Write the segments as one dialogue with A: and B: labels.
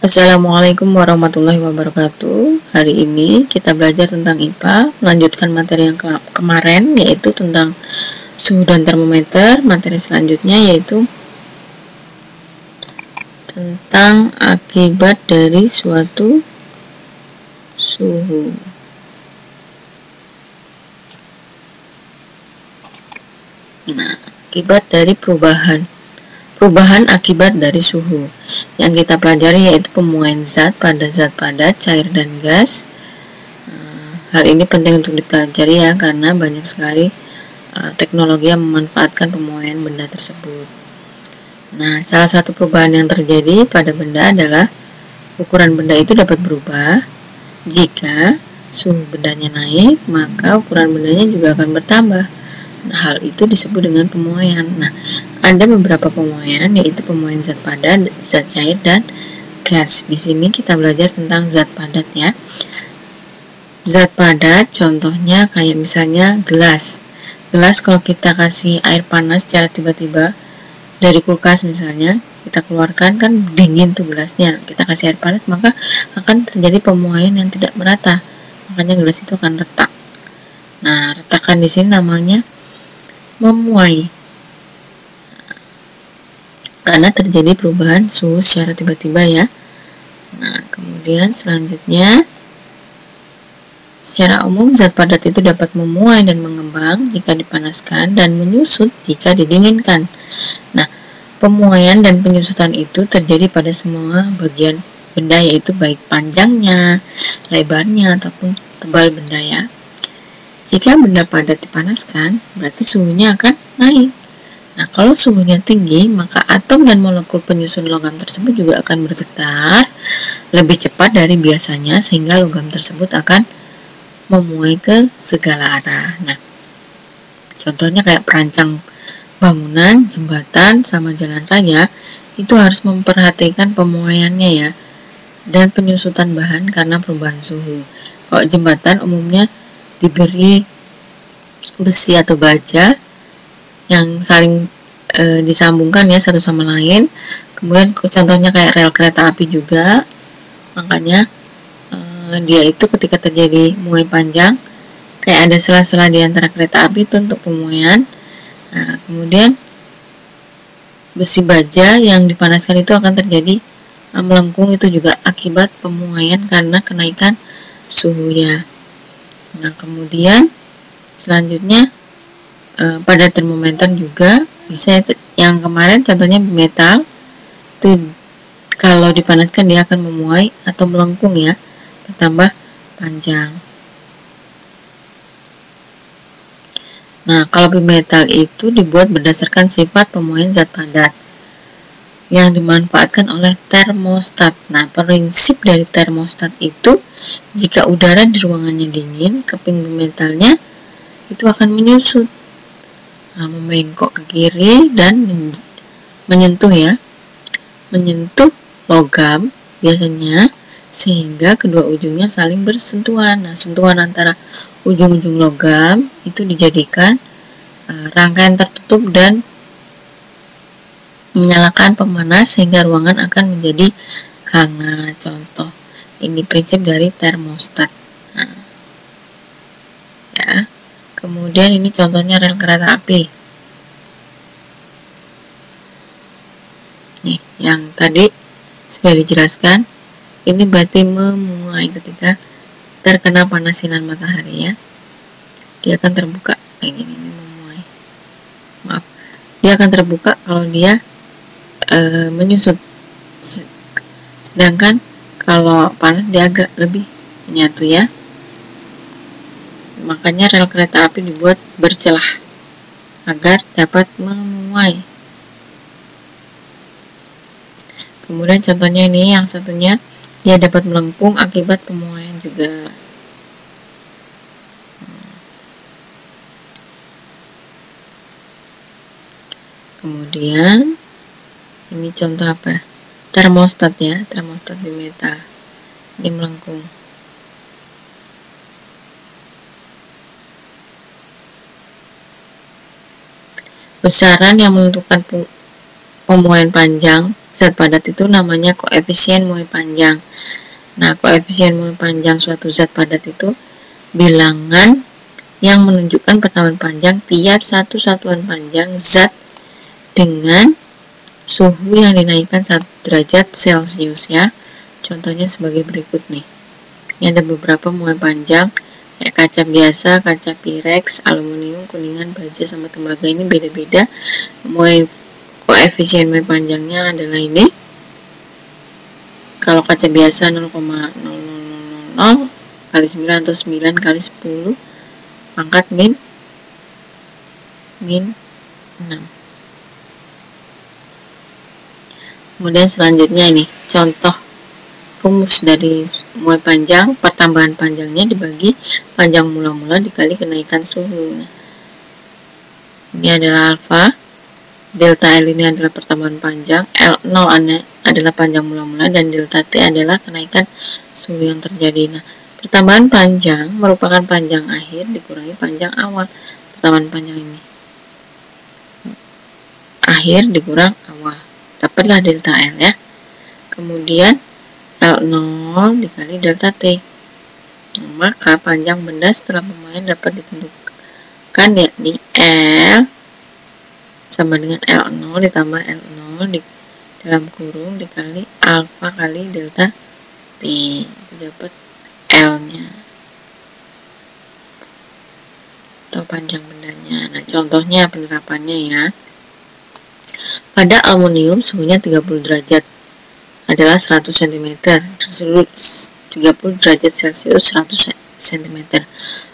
A: Assalamualaikum warahmatullahi wabarakatuh. Hari ini kita belajar tentang IPA, melanjutkan materi yang kemarin, yaitu tentang suhu dan termometer. Materi selanjutnya yaitu tentang akibat dari suatu suhu. Nah, akibat dari perubahan akibat dari suhu yang kita pelajari yaitu pemuaian zat pada zat padat, cair, dan gas. Hal ini penting untuk dipelajari ya, karena banyak sekali teknologi yang memanfaatkan pemuaian benda tersebut. Nah, salah satu perubahan yang terjadi pada benda adalah ukuran benda itu dapat berubah. Jika suhu bendanya naik, maka ukuran bendanya juga akan bertambah. Nah, hal itu disebut dengan pemuaian. Nah, ada beberapa pemuaian, yaitu pemuaian zat padat, zat cair, dan gas. Di sini kita belajar tentang zat padat ya. Zat padat contohnya kayak misalnya gelas. Gelas kalau kita kasih air panas secara tiba-tiba dari kulkas misalnya, kita keluarkan kan dingin tuh gelasnya. Kita kasih air panas, maka akan terjadi pemuaian yang tidak merata. Makanya gelas itu akan retak. Nah, retakan di sini namanya memuai, karena terjadi perubahan suhu secara tiba-tiba ya. Nah, kemudian selanjutnya, secara umum zat padat itu dapat memuai dan mengembang jika dipanaskan dan menyusut jika didinginkan. Nah, pemuaian dan penyusutan itu terjadi pada semua bagian benda, yaitu baik panjangnya, lebarnya, ataupun tebal benda ya. Jika benda padat dipanaskan, berarti suhunya akan naik. Nah, kalau suhunya tinggi, maka atom dan molekul penyusun logam tersebut juga akan bergetar lebih cepat dari biasanya, sehingga logam tersebut akan memuai ke segala arah. Nah, contohnya kayak perancang bangunan, jembatan, sama jalan raya, itu harus memperhatikan pemuaiannya ya, dan penyusutan bahan karena perubahan suhu. Kalau jembatan umumnya diberi besi atau baja yang saling disambungkan ya satu sama lain. Kemudian contohnya kayak rel kereta api juga, makanya dia itu ketika terjadi muai panjang kayak ada sela-sela di antara kereta api itu untuk pemuaian. Nah, kemudian besi baja yang dipanaskan itu akan terjadi melengkung, itu juga akibat pemuaian karena kenaikan suhu ya. Nah, kemudian selanjutnya pada termometer juga bisa, yang kemarin contohnya metal itu kalau dipanaskan dia akan memuai atau melengkung ya, bertambah panjang. Nah, kalau bimetal itu dibuat berdasarkan sifat pemuaian zat padat yang dimanfaatkan oleh termostat. Nah, prinsip dari termostat itu, jika udara di ruangannya dingin, keping bimetalnya itu akan menyusut, membengkok ke kiri dan menyentuh logam biasanya, sehingga kedua ujungnya saling bersentuhan. Nah, sentuhan antara ujung-ujung logam itu dijadikan rangkaian tertutup dan menyalakan pemanas sehingga ruangan akan menjadi hangat. Contoh, ini prinsip dari termostat. Nah, ya. Kemudian ini contohnya rel kereta api. Nih, yang tadi sudah dijelaskan, ini berarti memuai ketika terkena panas sinar matahari ya. Dia akan terbuka kayak gini, ini memuai. Maaf, dia akan terbuka kalau dia menyusut. Sedangkan kalau panas dia agak lebih menyatu ya. Makanya rel kereta api dibuat bercelah agar dapat memuai. Kemudian contohnya ini yang satunya, dia dapat melengkung akibat pemuaian juga. Kemudian ini contoh apa? Termostat ya, termostat bimetal. Ini melengkung. Besaran yang menentukan pemuaian panjang zat padat itu namanya koefisien muai panjang. Nah, koefisien muai panjang suatu zat padat itu bilangan yang menunjukkan pertambahan panjang tiap satu satuan panjang zat dengan suhu yang dinaikkan 1 derajat Celcius ya. Contohnya sebagai berikut nih. Ini ada beberapa muai panjang kayak kaca biasa, kaca pirex, aluminium, kuningan, baja sama tembaga. Ini beda-beda. Koefisien muai panjangnya adalah ini. Kalau kaca biasa 0,0000 kali 9 atau 9 kali 10 pangkat min 6. Kemudian selanjutnya ini contoh rumus dari muai panjang. Pertambahan panjangnya dibagi panjang mula-mula dikali kenaikan suhu. Nah, ini adalah alfa, delta L ini adalah pertambahan panjang, L0 adalah panjang mula-mula, dan delta T adalah kenaikan suhu yang terjadi. Nah, pertambahan panjang merupakan panjang akhir dikurangi panjang awal. Pertambahan panjang ini akhir dikurang awal, dapatlah delta L ya. Kemudian L0 dikali delta T. Maka panjang benda setelah pemain dapat ditentukan, yakni L sama dengan L0 ditambah L0 di dalam kurung dikali alfa kali delta T. Dapat L-nya atau panjang bendanya. Nah, contohnya penerapannya ya. Pada aluminium suhunya 30 derajat adalah 100 cm, 30 derajat Celcius 100 cm.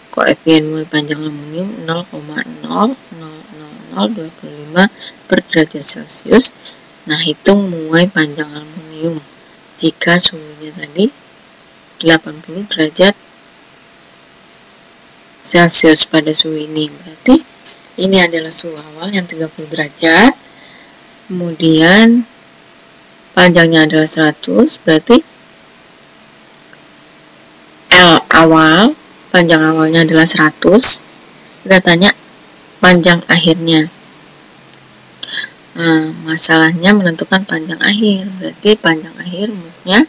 A: Koefisien muai panjang aluminium 0,00025 per derajat Celcius. Nah, hitung muai panjang aluminium jika suhunya tadi 80 derajat Celcius pada suhu ini. Berarti ini adalah suhu awal yang 30 derajat. Kemudian panjangnya adalah 100, berarti L awal, panjang awalnya adalah 100. Kita tanya panjang akhirnya. Nah, masalahnya menentukan panjang akhir. Berarti panjang akhir rumusnya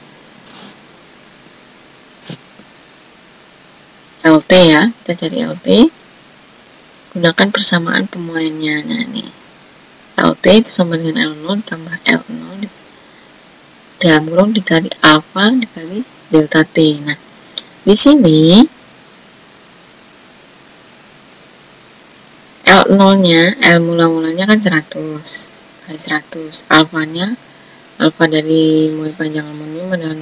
A: LT ya. Kita cari LT. Gunakan persamaan pemuaiannya. Nah, nih. LT itu sama dengan L0 tambah L0 dalam kurung dikali alfa dikali delta T. Nah, di sini L0-nya, L mula-mulanya kan 100 kali 100. Alfanya, alfa dari muai panjang aluminium adalah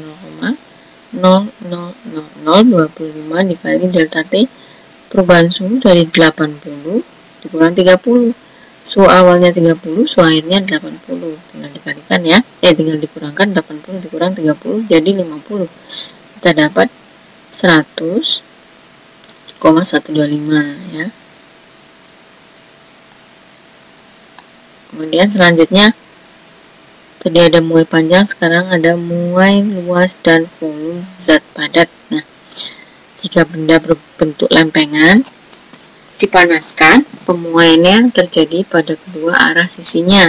A: 0,00025 dikali delta T. Perubahan suhu dari 80 dikurang 30. Suhu awalnya 30, suhu akhirnya 80. Tinggal dikalikan ya. Tinggal dikurangkan 80 dikurang 30 jadi 50. Kita dapat 100,125 ya. Kemudian selanjutnya tadi ada muai panjang, sekarang ada muai luas dan volume zat padat. Nah, jika benda berbentuk lempengan dipanaskan, pemuaiannya terjadi pada kedua arah sisinya.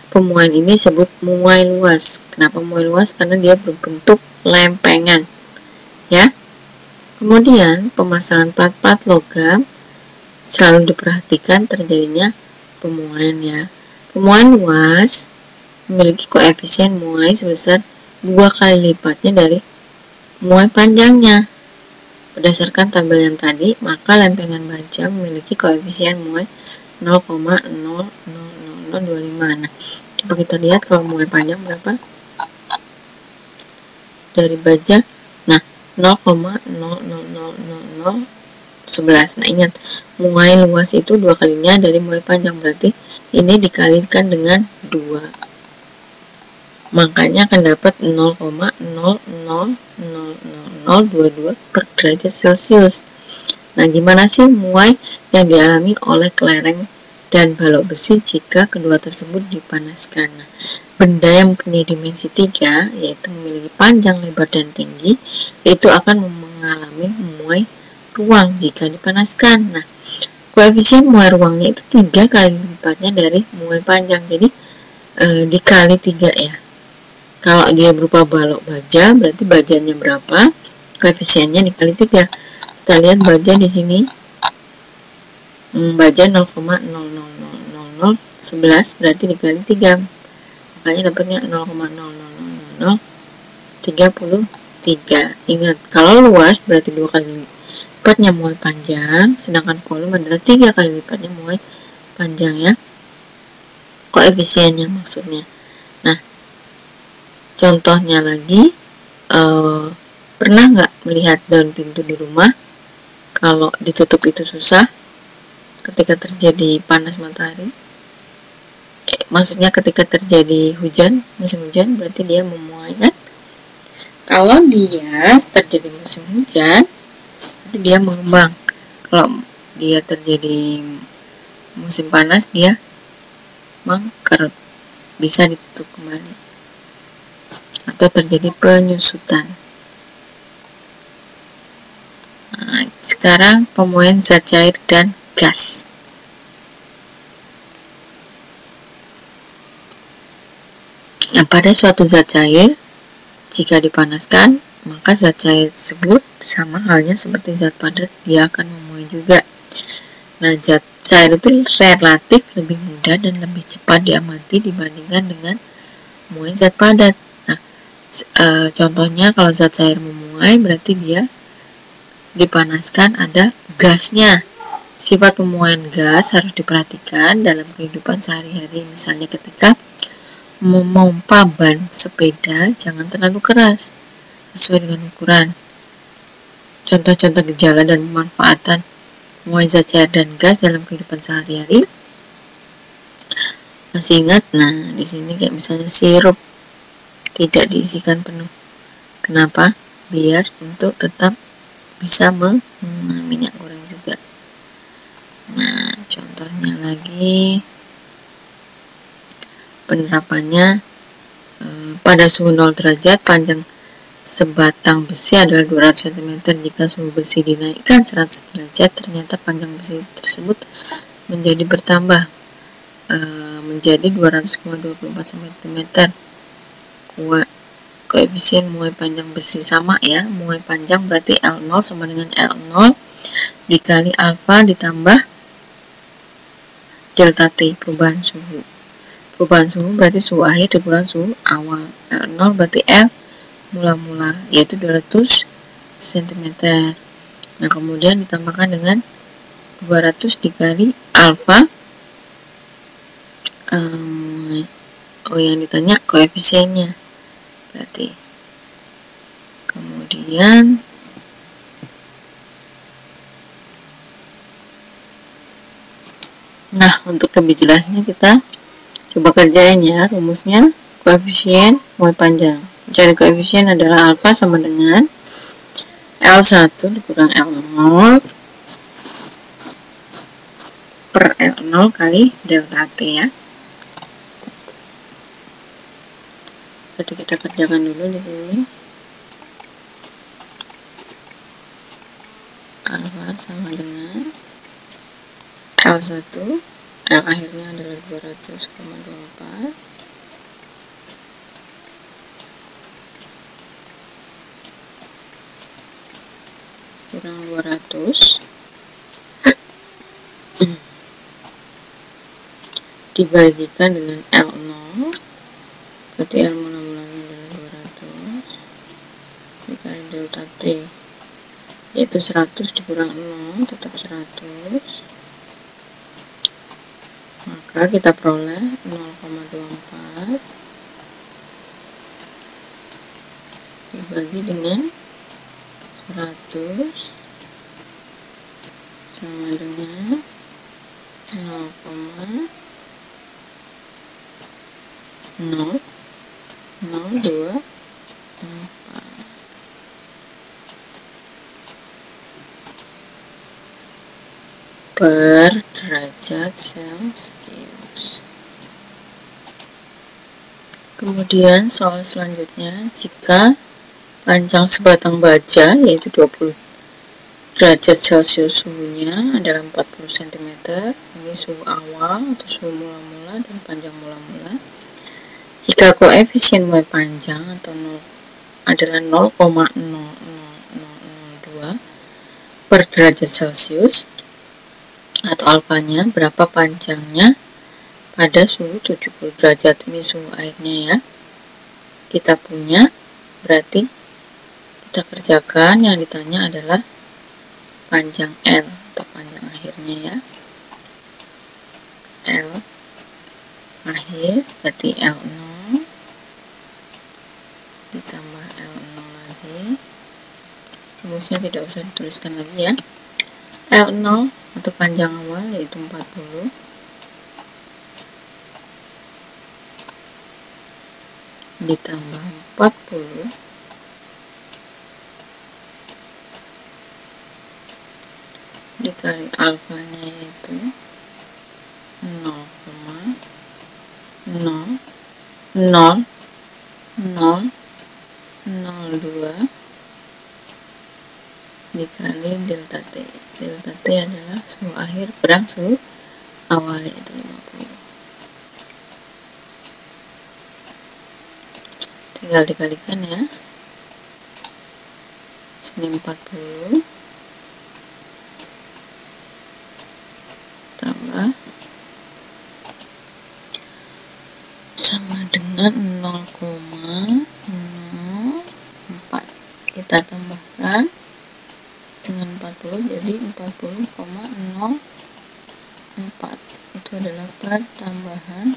A: Pemuaian ini disebut muai luas. Kenapa muai luas? Karena dia berbentuk lempengan. Ya. Kemudian pemasangan plat-plat logam selalu diperhatikan terjadinya pemuaian ya. Pemuaian luas memiliki koefisien muai sebesar 2 kali lipatnya dari muai panjangnya. Berdasarkan tabel yang tadi, maka lempengan baja memiliki koefisien muai 0,00025. Nah, coba kita lihat kalau muai panjang berapa dari baja. Nah, 0,00011. Nah, ingat, muai luas itu 2 kalinya dari muai panjang, berarti ini dikalikan dengan 2. Makanya akan dapat 0,00022 per derajat Celcius. Nah, gimana sih muai yang dialami oleh kelereng dan balok besi jika kedua tersebut dipanaskan? Nah, benda yang mempunyai dimensi 3, yaitu memiliki panjang, lebar, dan tinggi, itu akan mengalami muai ruang jika dipanaskan. Nah, koefisien muai ruangnya itu 3 kali lipatnya dari muai panjang, jadi dikali 3 ya. Kalau dia berupa balok baja, berarti bajanya berapa? Koefisiennya dikali 3. Kita lihat baja di sini. Baja 0,0000011, berarti dikali 3. Makanya dapatnya 0,00033. Ingat, kalau luas berarti 2 kali lipatnya muai panjang, sedangkan volume adalah 3 kali lipatnya muai panjang ya. Koefisiennya maksudnya. Nah, contohnya lagi, pernah nggak melihat daun pintu di rumah? Kalau ditutup itu susah ketika terjadi panas matahari. Maksudnya ketika terjadi hujan, musim hujan, berarti dia memuai kan? Kalau dia terjadi musim hujan, berarti dia mengembang. Kalau dia terjadi musim panas, dia mengkerut, bisa ditutup kembali, atau terjadi penyusutan. Nah, sekarang pemuaian zat cair dan gas. Nah, pada suatu zat cair, jika dipanaskan, maka zat cair tersebut sama halnya seperti zat padat, dia akan memuai juga. Nah, zat cair itu relatif lebih mudah dan lebih cepat diamati dibandingkan dengan memuai zat padat. Nah, contohnya kalau zat cair memuai, berarti dia dipanaskan, ada gasnya. Sifat pemuaian gas harus diperhatikan dalam kehidupan sehari-hari. Misalnya ketika memompa ban sepeda, jangan terlalu keras, sesuai dengan ukuran. Contoh-contoh gejala dan pemanfaatan memuai zat cair dan gas dalam kehidupan sehari-hari. Masih ingat? Nah, di sini kayak misalnya sirup tidak diisikan penuh. Kenapa? Biar untuk tetap bisa minyak goreng juga. Nah, contohnya lagi, penerapannya pada suhu 0 derajat, panjang sebatang besi adalah 200 cm. Jika suhu besi dinaikkan 100 derajat, ternyata panjang besi tersebut menjadi bertambah menjadi 200,24 cm. Koefisien muai panjang besi sama ya, muai panjang berarti L0 sama dengan L0 dikali alfa ditambah delta T, perubahan suhu. Perubahan suhu berarti suhu akhir dikurang suhu awal. L0 berarti L mula-mula, yaitu 200 cm. Nah, kemudian ditambahkan dengan 200 dikali alfa. Yang ditanya koefisiennya berarti. Kemudian nah, untuk lebih jelasnya kita coba kerjain ya rumusnya. Koefisien muai panjang. Cari koefisien adalah alfa sama dengan L1 dikurang L0 per L0 kali delta T ya. Berarti kita kerjakan dulu di sini. Alfa sama dengan L1, L akhirnya adalah 200,24 kurang 200 dibagikan dengan L0, berarti L mula-mulanya adalah 200 dikali delta T, yaitu 100 dikurang 0 tetap 100, maka kita peroleh 0,24 dibagi dengan 100 sama dengan 0,0024 per derajat Celcius. Kemudian soal selanjutnya, jika panjang sebatang baja yaitu 20 derajat Celcius, suhunya adalah 40 cm, ini suhu awal atau suhu mula-mula dan panjang mula-mula. Jika koefisien Y panjang atau adalah 0,00002 per derajat Celcius atau alfanya, berapa panjangnya pada suhu 70 derajat. Ini suhu airnya ya. Kita punya, berarti kita kerjakan, yang ditanya adalah panjang L atau panjang akhirnya ya. L akhir berarti L0 ditambah L0 lagi. Rumusnya tidak usah dituliskan lagi ya. L0 untuk panjang awal yaitu 40 ditambah 40 dikali alfanya yaitu 0,0002 dikali delta T. Delta T adalah suhu akhir perang suhu awal yaitu 50. Tinggal dikalikan ya. Sini 40 tambah sama dengan 0,04. Kita tambahkan dengan 40 jadi 40,04. Itu adalah pertambahan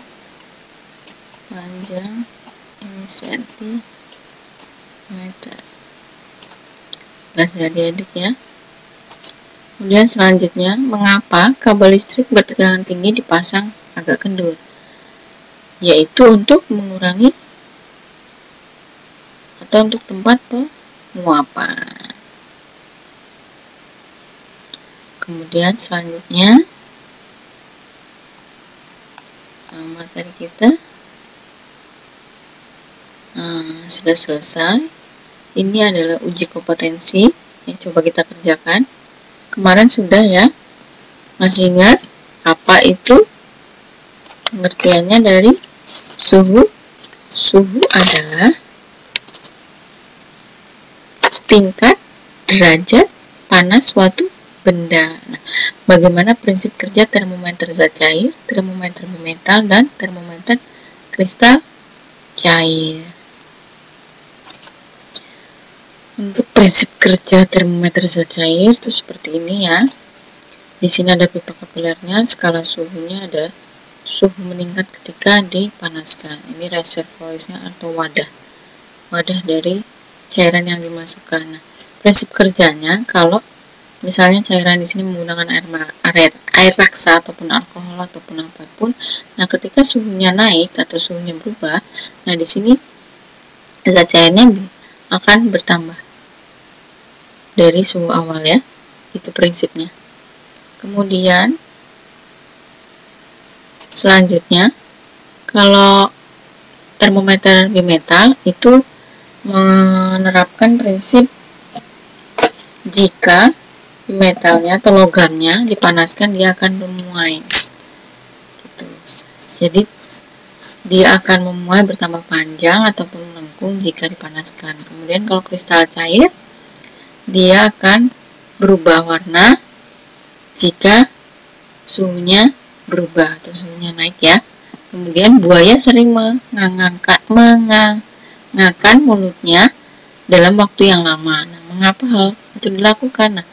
A: panjang ini sentimeter. Nah, adik-adik ya. Kemudian selanjutnya, mengapa kabel listrik bertegangan tinggi dipasang agak kendur? Yaitu untuk mengurangi atau untuk tempat penguapan. Kemudian selanjutnya, materi kita sudah selesai. Ini adalah uji kompetensi yang coba kita kerjakan. Kemarin sudah ya. Masih ingat apa itu pengertiannya dari suhu? Suhu adalah tingkat derajat panas suatu benda. Nah, bagaimana prinsip kerja termometer zat cair, termometer metal, dan termometer kristal cair? Untuk prinsip kerja termometer zat cair itu seperti ini ya. Di sini ada pipa kapilernya, skala suhunya ada suhu meningkat ketika dipanaskan. Ini reservoirnya atau wadah dari cairan yang dimasukkan. Nah, prinsip kerjanya kalau misalnya cairan di sini menggunakan air raksa ataupun alkohol ataupun apapun, nah ketika suhunya naik atau suhunya berubah, nah di sini zat cairnya akan bertambah dari suhu awal ya. Itu prinsipnya. Kemudian selanjutnya, kalau termometer bimetal itu menerapkan prinsip jika bimetalnya atau logamnya dipanaskan dia akan memuai. Gitu. Jadi dia akan memuai bertambah panjang ataupun melengkung jika dipanaskan. Kemudian kalau kristal cair dia akan berubah warna jika suhunya berubah atau suhunya naik ya. Kemudian buaya sering mengangangkan mulutnya dalam waktu yang lama. Nah, mengapa hal itu dilakukan? Nah,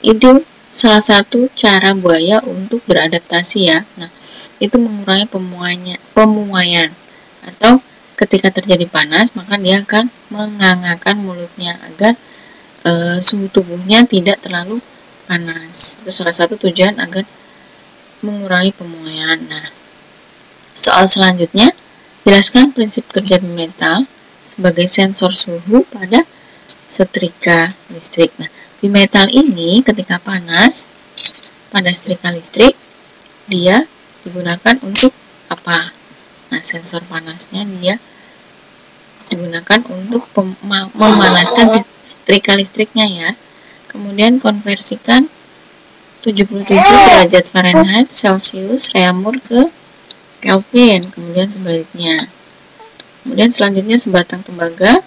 A: itu salah satu cara buaya untuk beradaptasi ya. Nah, itu mengurangi pemuaian atau ketika terjadi panas maka dia akan mengangangkan mulutnya agar suhu tubuhnya tidak terlalu panas. Itu salah satu tujuan agar mengurangi pemuaian. Nah, soal selanjutnya, jelaskan prinsip kerja bimetal sebagai sensor suhu pada setrika listrik. Nah, bimetal ini ketika panas pada setrika listrik dia digunakan untuk apa? Nah, sensor panasnya dia digunakan untuk memanaskan setrika listriknya ya. Kemudian konversikan 77 derajat Fahrenheit Celcius reaumur ke Kelvin, kemudian sebaliknya. Kemudian selanjutnya sebatang tembaga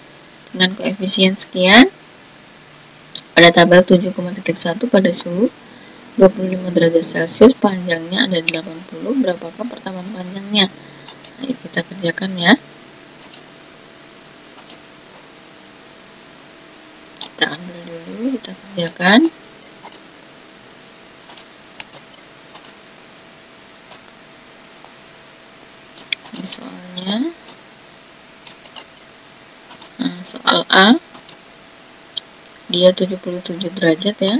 A: dengan koefisien sekian pada tabel 7,1 pada suhu 25 derajat Celcius, panjangnya ada 80, berapakah pertamaan panjangnya? Ayo kita kerjakan ya. Kita ambil dulu, kita kerjakan. Ini soalnya. Nah, soal A, dia 77 derajat ya.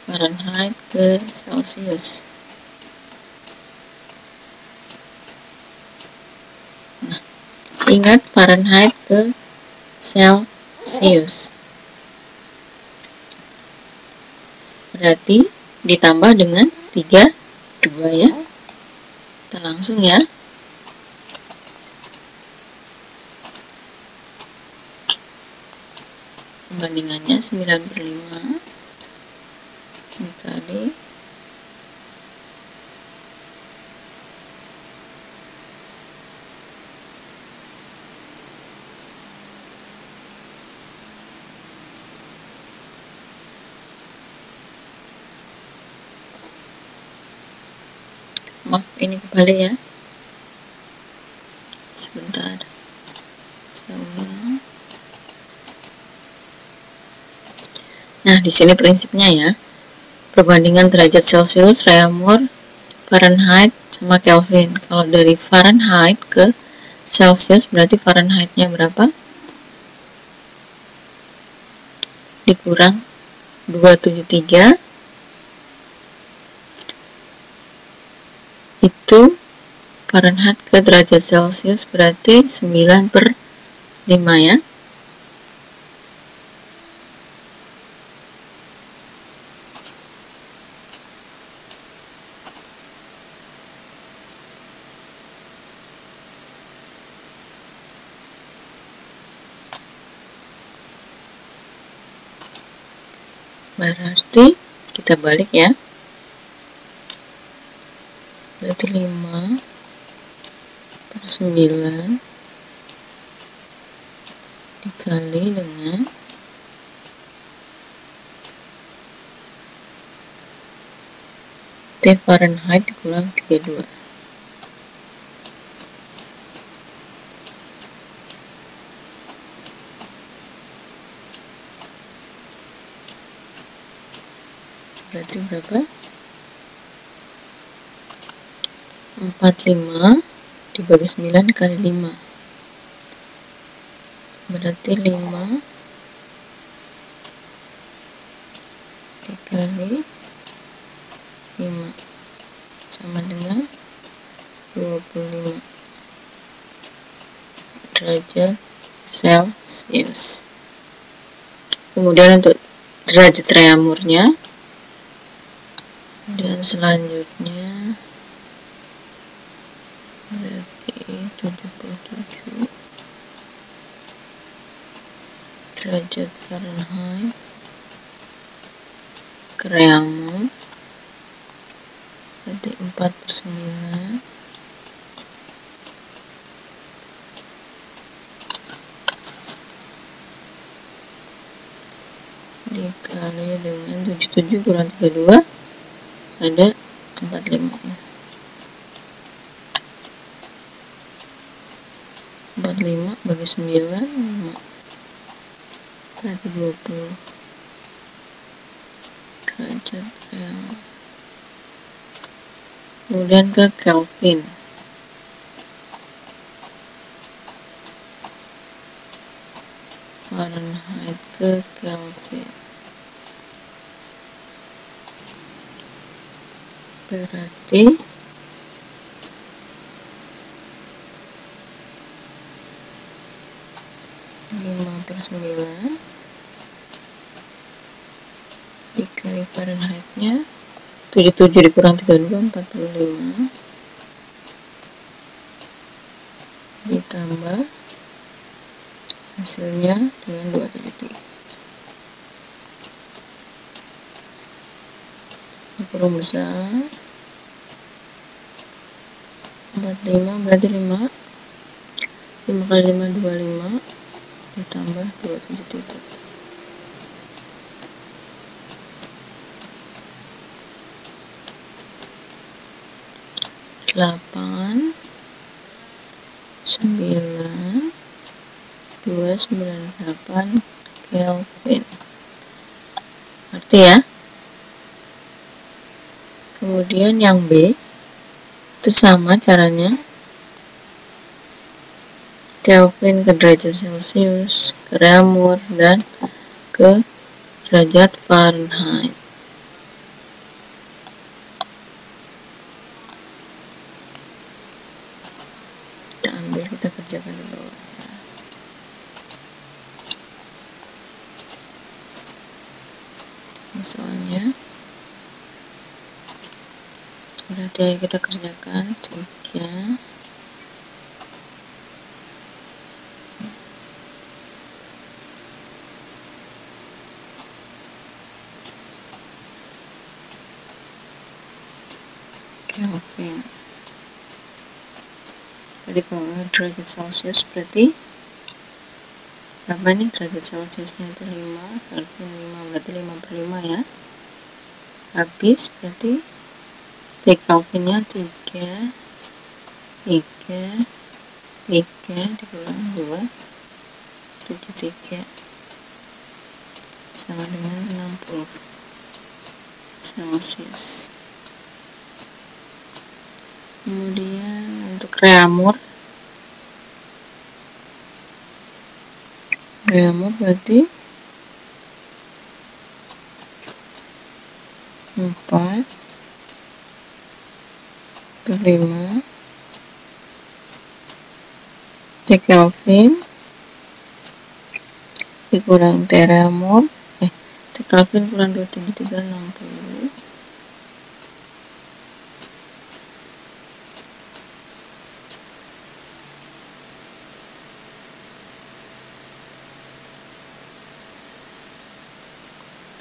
A: Fahrenheit ke Celsius. Nah, ingat Fahrenheit ke Celsius. Berarti ditambah dengan 32 ya. Kita langsung ya. Perbandingannya 9/5 dikali maaf ini kebalik ya, sebentar saya ulang. Nah, di sini prinsipnya ya, perbandingan derajat Celcius, Reaumur, Fahrenheit sama Kelvin. Kalau dari Fahrenheit ke Celsius berarti Fahrenheitnya berapa? Dikurang 273 itu Fahrenheit ke derajat Celcius berarti 9/5 ya. Berarti kita balik ya. Berarti 5/9 dikali dengan T Fahrenheit dikurang 32. Berarti berapa? 45 dibagi 9 kali 5 berarti 5 dikali 5 sama dengan 25 derajat Celcius. Kemudian untuk derajat Reaumurnya, dan selanjutnya berarti 77 derajat Fahrenheit ke Reaumur berarti 4/9 dikali dengan 77 kurang 32 ada 45 ya. 45 bagi 9 5 berarti 20 derajat Reaumur. Kemudian ke Kelvin. Fahrenheit ke Kelvin berarti 5/9 dikali Fahrenheitnya 77 dikurang 32 45 ditambah hasilnya dengan 273. Perumusah 45 berarti 5 kali 5 25 ditambah 273. 8 9 298 Kelvin. Ngerti ya? Kemudian yang B itu sama caranya, Kelvin ke derajat Celcius, ke reaumur, dan ke derajat Fahrenheit. Kita ambil, kita kerjakan di bawah ya. Soalnya berarti ayo kita kerjakan 3 Kelvin. Jadi kalau derajat Celcius berarti berapa nih? Derajat Celciusnya itu 5, Kelvin 5, berarti 5/5 ya. Habis berarti T Kelvinnya 3 dikurangi 2 73 sama dengan 60 Celcius. Kemudian untuk reaumur berarti 4/5 T Kelvin dikurang T reaumur, T Kelvin kurang 273 60.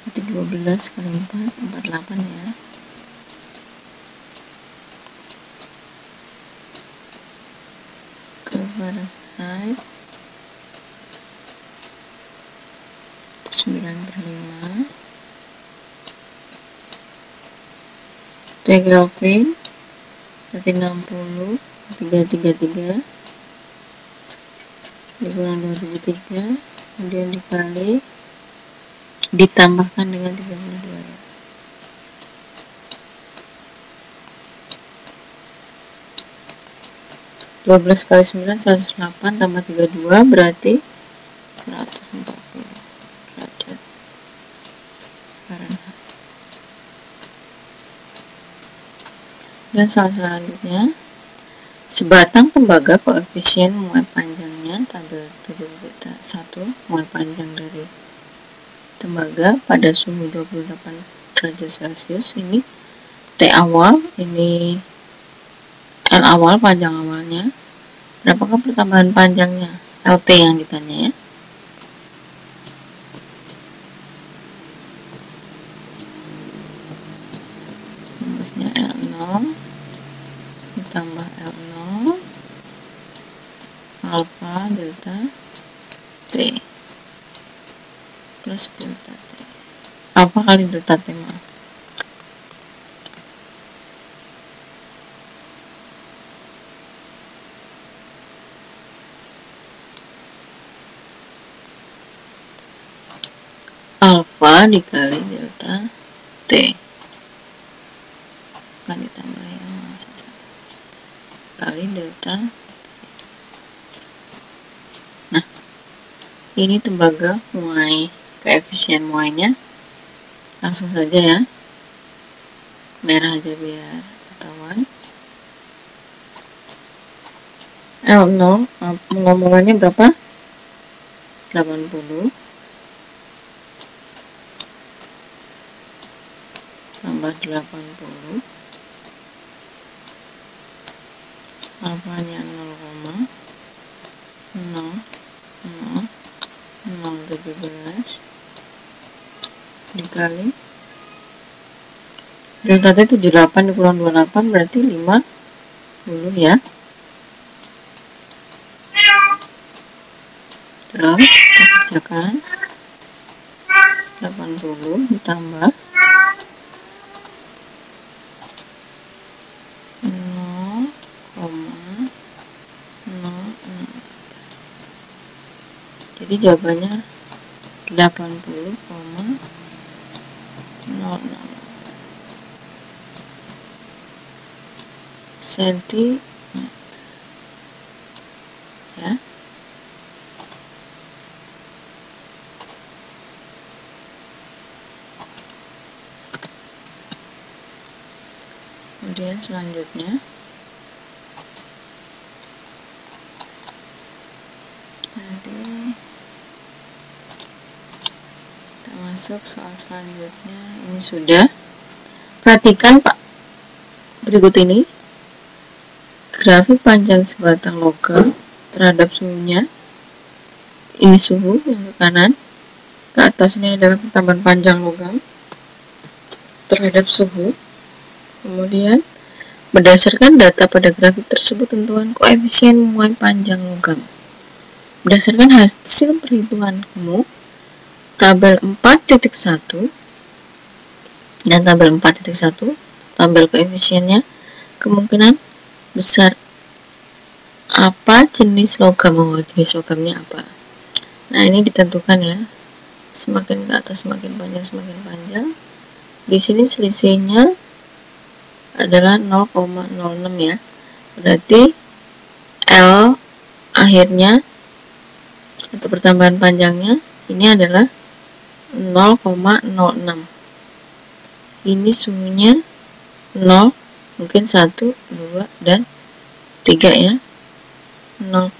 A: Berarti 12 kali 4 48 ya. Ke Fahrenheit 9/5 T Kelvin berarti 60 333 dikurang 273 kemudian dikali ditambahkan dengan 32 ya. Dua 12 kali 9 108 tambah 32 berarti 140 derajat Fahrenheit. Dan soal selanjutnya, sebatang tembaga koefisien muai panjangnya tabel 7.1 muai panjang dari tembaga pada suhu 28 derajat Celcius. Ini T awal, ini L awal, panjang awalnya. Berapakah pertambahan panjangnya? LT yang ditanya ya. Rumusnya L0 ditambah L0 alfa delta T plus delta T. Apa kali delta T, maaf. Alfa dikali delta T. Kan ditambah yang kali delta T. Nah, ini tembaga muai, koefisien muainya langsung saja ya, merah aja biar ketahuan. L0 mula-mulanya berapa? 80 tambah 80 alfanya 0,00017 dikali delta T 78 dikurang 28 berarti 50 ya. dikurang, kita kerjakan. 80 ditambah 0,06. Jadi jawabannya 80,06 cm ya. Kemudian selanjutnya kita masuk soal selanjutnya. Ini sudah. Perhatikan Pak, berikut ini grafik panjang sebatang logam terhadap suhunya. Ini suhu yang ke kanan, ke atas ini adalah pertambahan panjang logam terhadap suhu. Kemudian berdasarkan data pada grafik tersebut, tentukan koefisien muai panjang logam. Berdasarkan hasil perhitunganmu, tabel 4.1 dan tabel 4.1, tabel koefisiennya, kemungkinan besar apa jenis logam, jenis logamnya apa. Nah, ini ditentukan ya, semakin ke atas semakin panjang. Di sini selisihnya adalah 0,06 ya, berarti L akhirnya atau pertambahan panjangnya ini adalah 0,06. Ini suhunya 0, mungkin 1, 2, dan 3 ya, 0,06.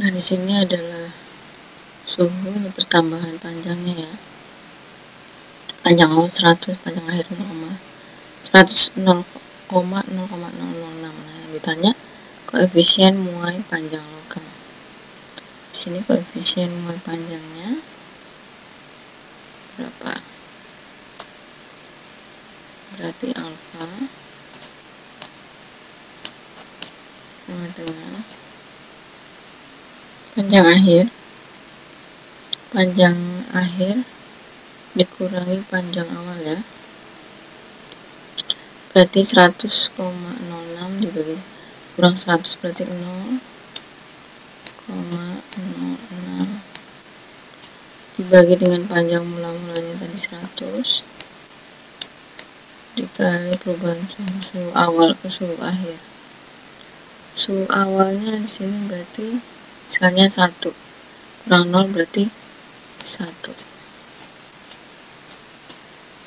A: Nah, di sini adalah suhu, ini pertambahan panjangnya ya, panjang awal 100, panjang akhir 100, 0,006. Nah, yang ditanya koefisien muai panjang logam. Di sini koefisien muai panjangnya berapa? Berarti alfa sama dengan panjang akhir dikurangi panjang awal ya, berarti 100,06 dibagi kurang 100 berarti 0,06 dibagi dengan panjang mula-mulanya tadi 100 dikali perubahan suhu awal ke suhu akhir. Suhu awalnya di sini berarti misalnya 1 kurang 0 berarti 1.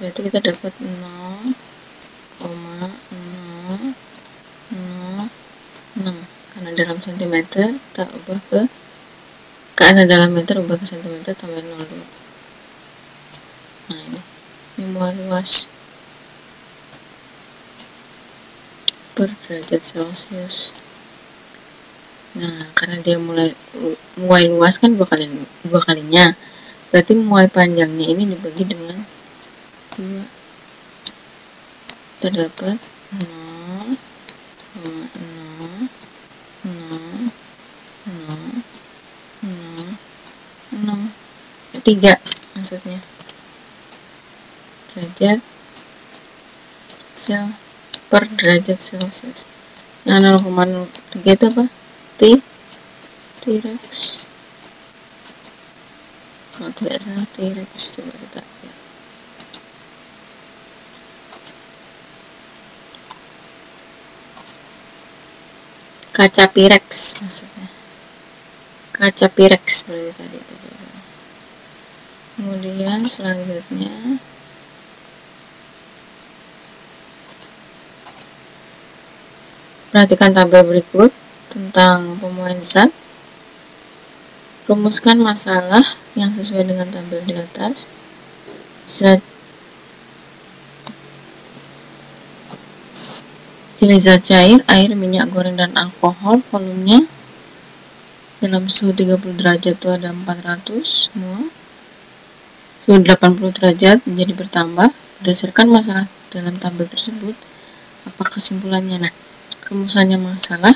A: Berarti kita dapat 0,006 karena dalam cm kita ubah karena dalam meter ubah ke cm tambah 0 dulu. Nah, ini muai luas per derajat Celcius. Nah, karena dia muai luas kan dua kalinya, berarti muai panjangnya ini dibagi dengan 2, kita dapat 0,00003 maksudnya derajat sel per derajat Celcius. Yang 0,03 itu apa? T-rex. Kalau tidak salah T-rex, coba kita lihat. Kaca Pirex maksudnya. Kaca Pirex berarti tadi itu. Kemudian selanjutnya perhatikan tabel berikut tentang pemuaian zat. Rumuskan masalah yang sesuai dengan tabel di atas. Jenis zat cair, air, minyak goreng, dan alkohol, volumenya dalam suhu 30 derajat itu ada 400 semua. Suhu 80 derajat menjadi bertambah. Berdasarkan masalah dalam tabel tersebut, apa kesimpulannya? Nah, rumusannya masalah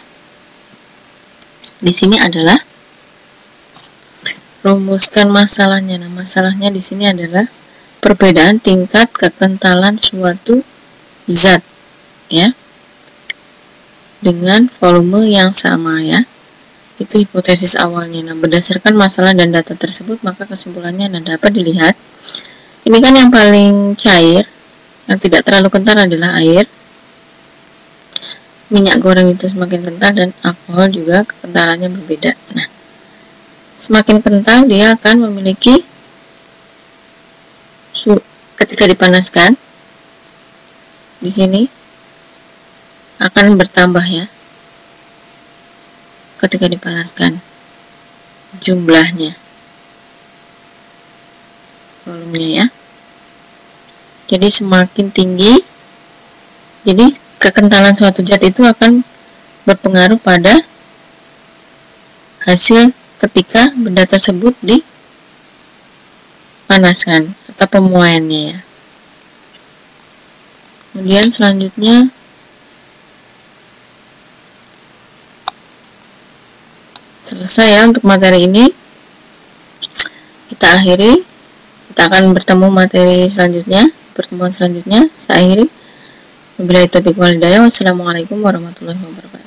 A: di sini adalah rumuskan masalahnya. Nah, masalahnya di sini adalah perbedaan tingkat kekentalan suatu zat ya dengan volume yang sama ya. Itu hipotesis awalnya. Nah, berdasarkan masalah dan data tersebut, maka kesimpulannya dapat dilihat. Ini kan yang paling cair, yang tidak terlalu kental adalah air. Minyak goreng itu semakin kental dan alkohol juga kekentalannya berbeda. Nah, semakin kental dia akan memiliki ketika dipanaskan di sini akan bertambah ya. Ketika dipanaskan jumlahnya, volumenya ya. Jadi semakin tinggi, jadi kekentalan suatu zat itu akan berpengaruh pada hasil ketika benda tersebut dipanaskan atau pemuaiannya ya. Kemudian selanjutnya selesai ya untuk materi ini. Kita akhiri. Kita akan bertemu materi selanjutnya, pertemuan selanjutnya. Saya akhiri. Wabillahi taufiq wal hidayah. Wassalamualaikum warahmatullahi wabarakatuh.